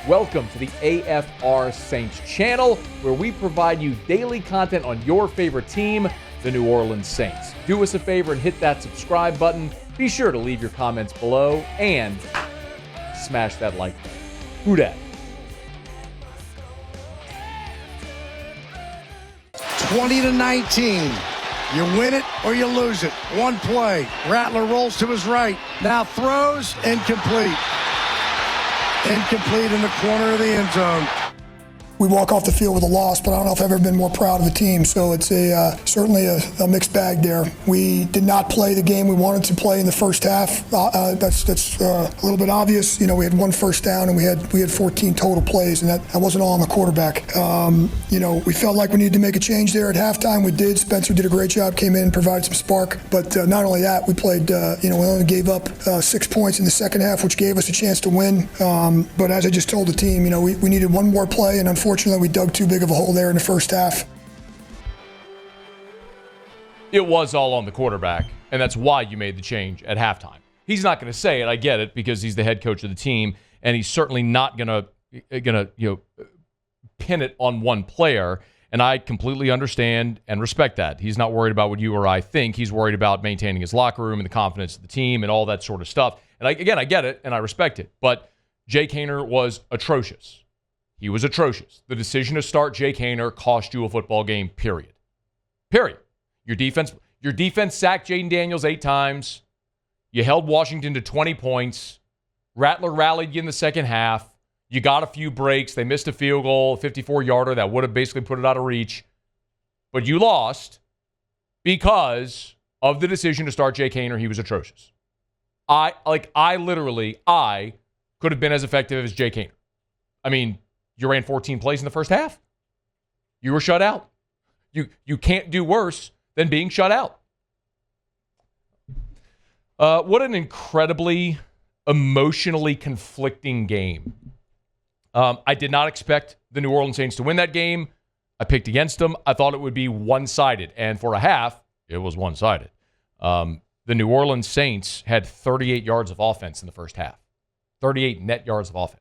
Welcome to the AFR Saints channel, where we provide you daily content on your favorite team, the New Orleans Saints. Do us a favor and hit that subscribe button. Be sure to leave your comments below and smash that like button. Who dat? 20-19. You win it or you lose it. One play. Rattler rolls to his right. Now throws incomplete. Incomplete in the corner of the end zone. We walk off the field with a loss, but I don't know if I've ever been more proud of the team. So it's certainly a mixed bag there. We did not play the game we wanted to play in the first half. That's a little bit obvious. You know, we had one first down and we had 14 total plays, and that wasn't all on the quarterback. You know, we felt like we needed to make a change there at halftime. We did. Spencer did a great job, came in, provided some spark. But not only that, we played. We only gave up 6 points in the second half, which gave us a chance to win. But as I just told the team, we needed one more play, and unfortunately, we dug too big of a hole there in the first half. It was all on the quarterback, and that's why you made the change at halftime. He's not going to say it, I get it, because he's the head coach of the team, and he's certainly not going to pin it on one player, and I completely understand and respect that. He's not worried about what you or I think. He's worried about maintaining his locker room and the confidence of the team and all that sort of stuff. And I get it, and I respect it, but Jake Haener was atrocious. He was atrocious. The decision to start Jake Haener cost you a football game, period. Period. Your defense sacked Jaden Daniels 8 times. You held Washington to 20 points. Rattler rallied you in the second half. You got a few breaks. They missed a field goal, a 54-yarder that would have basically put it out of reach. But you lost because of the decision to start Jake Haener. He was atrocious. I could have been as effective as Jake Haener. I mean, you ran 14 plays in the first half. You were shut out. You can't do worse than being shut out. What an incredibly emotionally conflicting game. I did not expect the New Orleans Saints to win that game. I picked against them. I thought it would be one-sided. And for a half, it was one-sided. The New Orleans Saints had 38 yards of offense in the first half. 38 net yards of offense.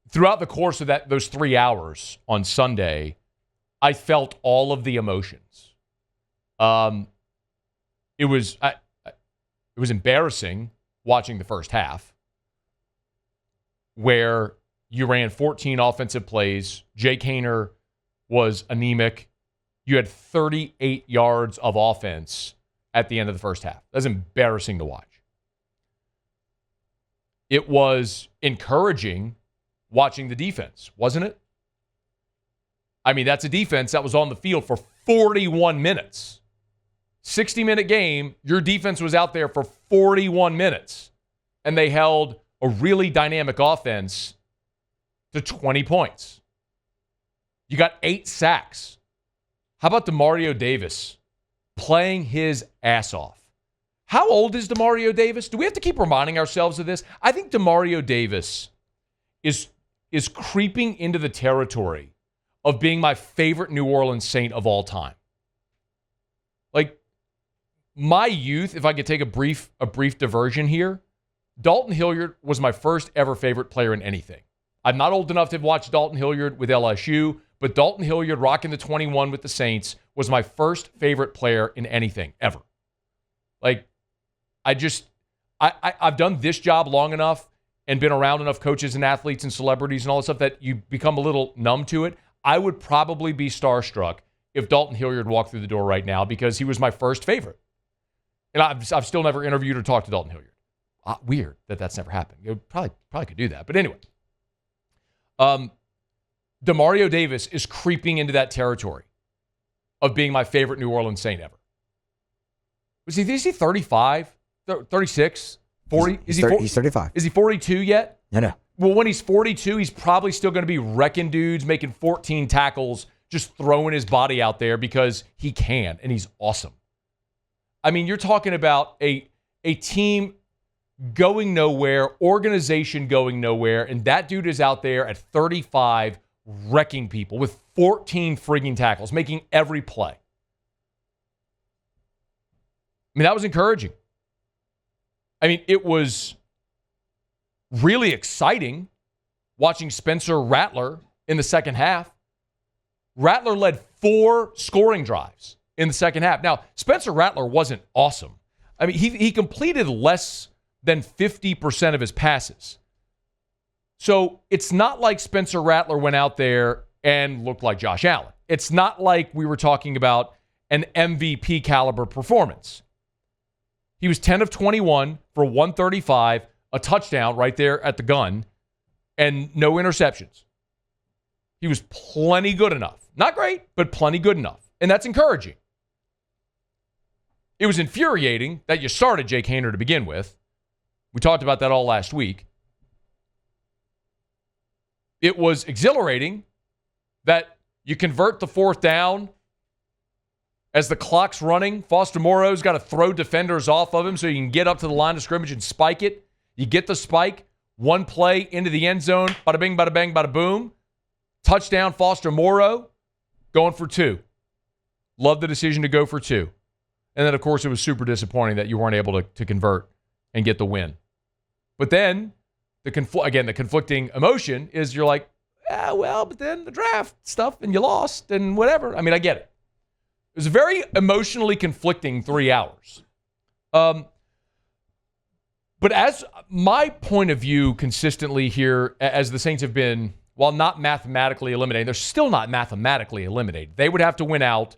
Throughout the course of those 3 hours on Sunday, I felt all of the emotions. It was embarrassing watching the first half, where you ran 14 offensive plays. Jake Haener was anemic. You had 38 yards of offense at the end of the first half. That's embarrassing to watch. It was encouraging watching the defense, wasn't it? I mean, that's a defense that was on the field for 41 minutes. 60-minute game, your defense was out there for 41 minutes, and they held a really dynamic offense to 20 points. You got 8 sacks. How about DeMario Davis playing his ass off? How old is DeMario Davis? Do we have to keep reminding ourselves of this? I think DeMario Davis is creeping into the territory of being my favorite New Orleans Saint of all time. Like, my youth, if I could take a brief diversion here, Dalton Hilliard was my first ever favorite player in anything. I'm not old enough to have watched Dalton Hilliard with LSU, but Dalton Hilliard rocking the 21 with the Saints was my first favorite player in anything, ever. Like, I've done this job long enough and been around enough coaches and athletes and celebrities and all that stuff that you become a little numb to it. I would probably be starstruck if Dalton Hilliard walked through the door right now, because he was my first favorite. And I've still never interviewed or talked to Dalton Hilliard. Weird that that's never happened. You probably could do that. But anyway, DeMario Davis is creeping into that territory of being my favorite New Orleans Saint ever. Is he 35, 36? 40? He's 35. Is he 42 yet? No. Well, when he's 42, he's probably still going to be wrecking dudes, making 14 tackles, just throwing his body out there because he can, and he's awesome. I mean, you're talking about a team going nowhere, organization going nowhere, and that dude is out there at 35 wrecking people with 14 frigging tackles, making every play. I mean, that was encouraging. I mean, it was really exciting watching Spencer Rattler in the second half. Rattler led 4 scoring drives in the second half. Now, Spencer Rattler wasn't awesome. I mean, he completed less than 50% of his passes. So it's not like Spencer Rattler went out there and looked like Josh Allen. It's not like we were talking about an MVP caliber performance. He was 10 of 21 for 135, a touchdown right there at the gun, and no interceptions. He was plenty good enough. Not great, but plenty good enough. And that's encouraging. It was infuriating that you started Jake Haener to begin with. We talked about that all last week. It was exhilarating that you convert the 4th down as the clock's running. Foster Moreau's got to throw defenders off of him so you can get up to the line of scrimmage and spike it. You get the spike, one play into the end zone, bada bing, bada bang, bada boom. Touchdown, Foster Moreau, going for 2. Love the decision to go for 2. And then, of course, it was super disappointing that you weren't able to convert and get the win. But then, the conflicting emotion is you're like, but then the draft stuff and you lost and whatever. I mean, I get it. It was a very emotionally conflicting 3 hours. But as my point of view consistently here, as the Saints have been, while not mathematically eliminated, they're still not mathematically eliminated. They would have to win out,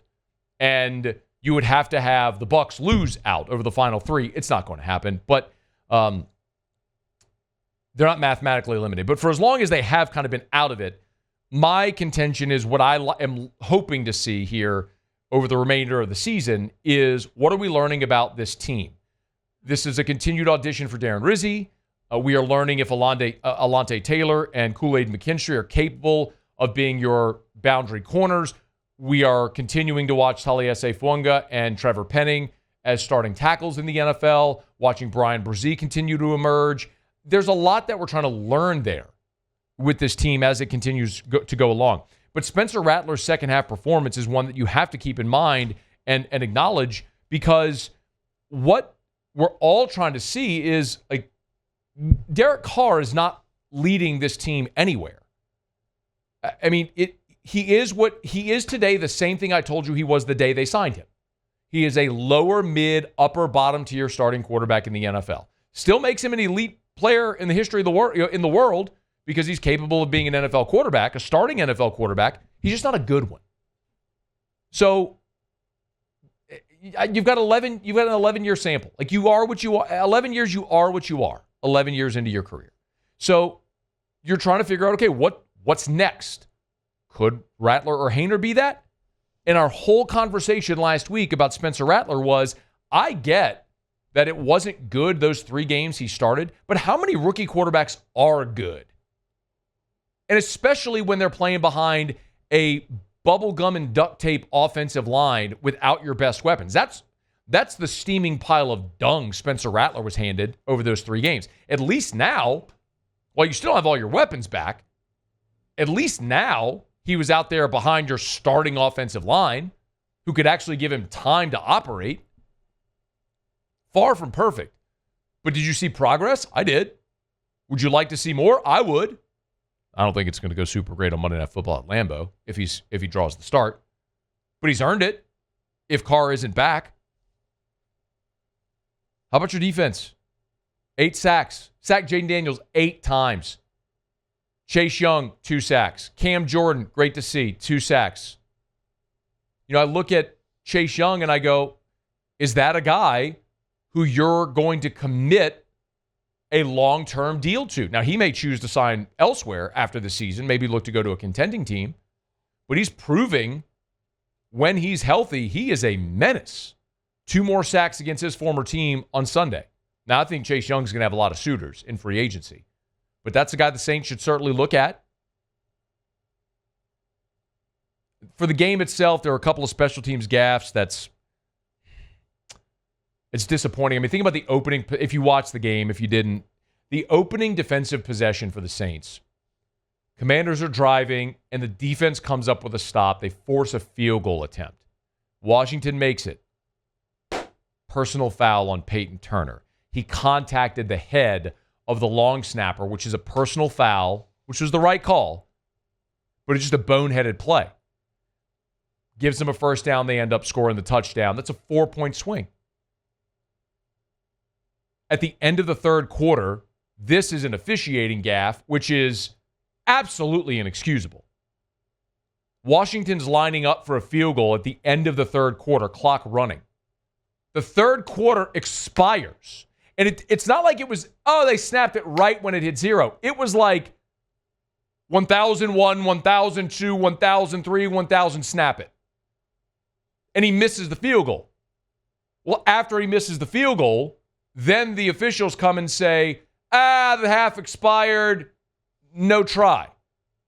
and you would have to have the Bucs lose out over the final 3. It's not going to happen, but they're not mathematically eliminated. But for as long as they have kind of been out of it, my contention is what I am hoping to see here over the remainder of the season is what are we learning about this team? This is a continued audition for Darren Rizzi. We are learning if Alontae Taylor and Kool-Aid McKinstry are capable of being your boundary corners. We are continuing to watch Taliesin Fuanga and Trevor Penning as starting tackles in the NFL, watching Brian Brzee continue to emerge. There's a lot that we're trying to learn there with this team as it continues to go along. But Spencer Rattler's second half performance is one that you have to keep in mind and acknowledge, because what we're all trying to see is like Derek Carr is not leading this team anywhere. I mean, he is what he is today, the same thing I told you he was the day they signed him. He is a lower, mid, upper, bottom tier starting quarterback in the NFL. Still makes him an elite player in the history of the world because he's capable of being an NFL quarterback, a starting NFL quarterback. He's just not a good one. So you've got an 11-year sample. Like you are what you are. 11 years, you are what you are. 11 years into your career. So you're trying to figure out, okay, what's next? Could Rattler or Haener be that? And our whole conversation last week about Spencer Rattler was, I get that it wasn't good those 3 games he started, but how many rookie quarterbacks are good? And especially when they're playing behind a bubblegum and duct tape offensive line without your best weapons. That's the steaming pile of dung Spencer Rattler was handed over those 3 games. At least now, while you still have all your weapons back, at least now he was out there behind your starting offensive line who could actually give him time to operate. Far from perfect. But did you see progress? I did. Would you like to see more? I would. I don't think it's going to go super great on Monday Night Football at Lambeau if he draws the start. But he's earned it if Carr isn't back. How about your defense? 8 sacks. Sacked Jaden Daniels 8 times. Chase Young, 2 sacks. Cam Jordan, great to see, 2 sacks. You know, I look at Chase Young and I go, is that a guy who you're going to commit a long-term deal to? Now, he may choose to sign elsewhere after the season, maybe look to go to a contending team, but he's proving when he's healthy, he is a menace. 2 more sacks against his former team on Sunday. Now, I think Chase Young's going to have a lot of suitors in free agency, but that's a guy the Saints should certainly look at. For the game itself, there are a couple of special teams gaffes it's disappointing. I mean, think about the opening, if you watched the game, if you didn't, the opening defensive possession for the Saints. Commanders are driving, and the defense comes up with a stop. They force a field goal attempt. Washington makes it. Personal foul on Peyton Turner. He contacted the head of the long snapper, which is a personal foul, which was the right call, but it's just a boneheaded play. Gives them a first down. They end up scoring the touchdown. That's a 4-point swing. At the end of the third quarter, this is an officiating gaffe, which is absolutely inexcusable. Washington's lining up for a field goal at the end of the third quarter, clock running. The third quarter expires. And it's not like it was, they snapped it right when it hit 0. It was like 1,001, 1,002, 1,003, 1,000, snap it. And he misses the field goal. Well, after he misses the field goal, then the officials come and say, the half expired, no try.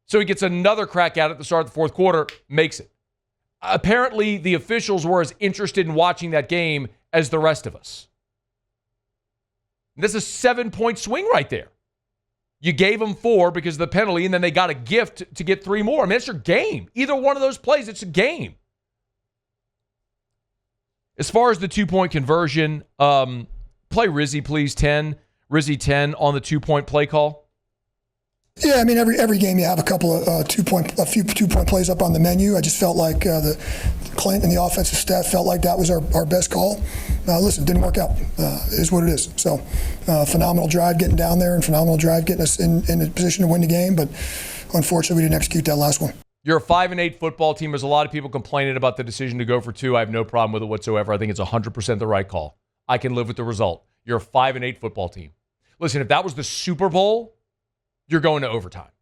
So he gets another crack at it at the start of the fourth quarter, makes it. Apparently, the officials were as interested in watching that game as the rest of us. This is a 7-point swing right there. You gave them 4 because of the penalty, and then they got a gift to get 3 more. I mean, it's your game. Either one of those plays, it's a game. As far as the 2-point conversion, play Rizzy, please, 10. Rizzy 10 on the 2-point play call. Yeah, I mean, every game you have a couple of 2-point plays up on the menu. I just felt like the Clint and the offensive staff felt like that was our best call. Listen, it didn't work out. It is what it is. So, phenomenal drive getting down there and phenomenal drive getting us in a position to win the game. But unfortunately, we didn't execute that last one. You're a 5-8 football team. There's a lot of people complaining about the decision to go for 2. I have no problem with it whatsoever. I think it's 100% the right call. I can live with the result. You're a 5-8 football team. Listen, if that was the Super Bowl, you're going to overtime.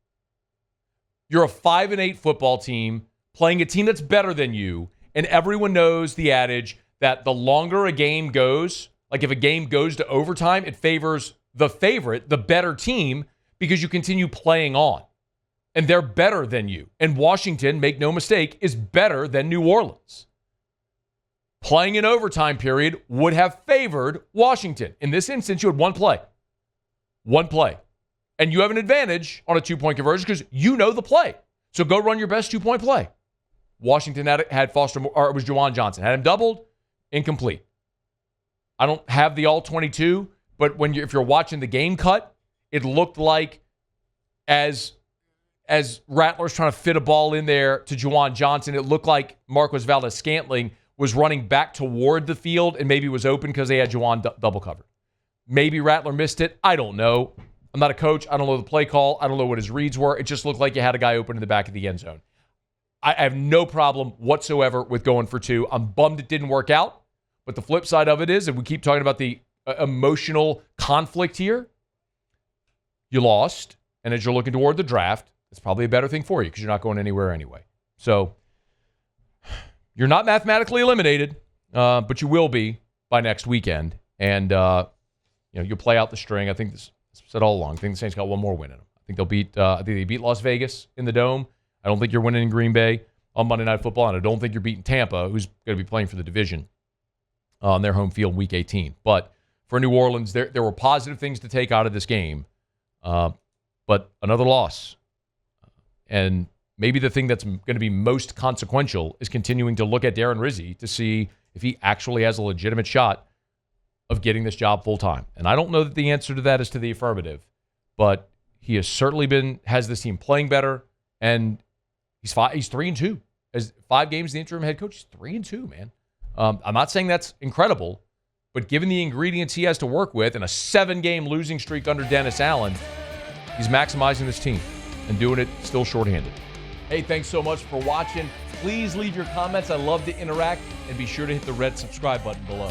You're a 5-8 football team playing a team that's better than you, and everyone knows the adage that the longer a game goes, like if a game goes to overtime, it favors the favorite, the better team, because you continue playing on. And they're better than you. And Washington, make no mistake, is better than New Orleans. Playing an overtime period would have favored Washington. In this instance, you had one play. One play. And you have an advantage on a 2-point conversion because you know the play. So go run your best 2-point play. Washington had Foster, or it was Juwan Johnson. Had him doubled, incomplete. I don't have the all 22, but if you're watching the game cut, it looked like as Rattler's trying to fit a ball in there to Juwan Johnson, it looked like Marquez Valdes-Scantling was running back toward the field and maybe was open because they had Juwan double covered. Maybe Rattler missed it. I don't know. I'm not a coach. I don't know the play call. I don't know what his reads were. It just looked like you had a guy open in the back of the end zone. I have no problem whatsoever with going for 2. I'm bummed it didn't work out. But the flip side of it is, and we keep talking about the emotional conflict here, you lost. And as you're looking toward the draft, it's probably a better thing for you because you're not going anywhere anyway. So you're not mathematically eliminated, but you will be by next weekend. And you'll play out the string. I think this said all along. I think the Saints got one more win in them. I think they'll beat. I think they beat Las Vegas in the Dome. I don't think you're winning in Green Bay on Monday Night Football, and I don't think you're beating Tampa, who's going to be playing for the division on their home field Week 18. But for New Orleans, there were positive things to take out of this game, but another loss. And maybe the thing that's going to be most consequential is continuing to look at Darren Rizzi to see if he actually has a legitimate shot of getting this job full time. And I don't know that the answer to that is to the affirmative, but he has certainly has this team playing better, and he's 3-2. As 5 games the interim head coach, he's 3-2, man. I'm not saying that's incredible, but given the ingredients he has to work with and a 7-game losing streak under Dennis Allen, he's maximizing this team and doing it still shorthanded. Hey, thanks so much for watching. Please leave your comments. I love to interact, and be sure to hit the red subscribe button below.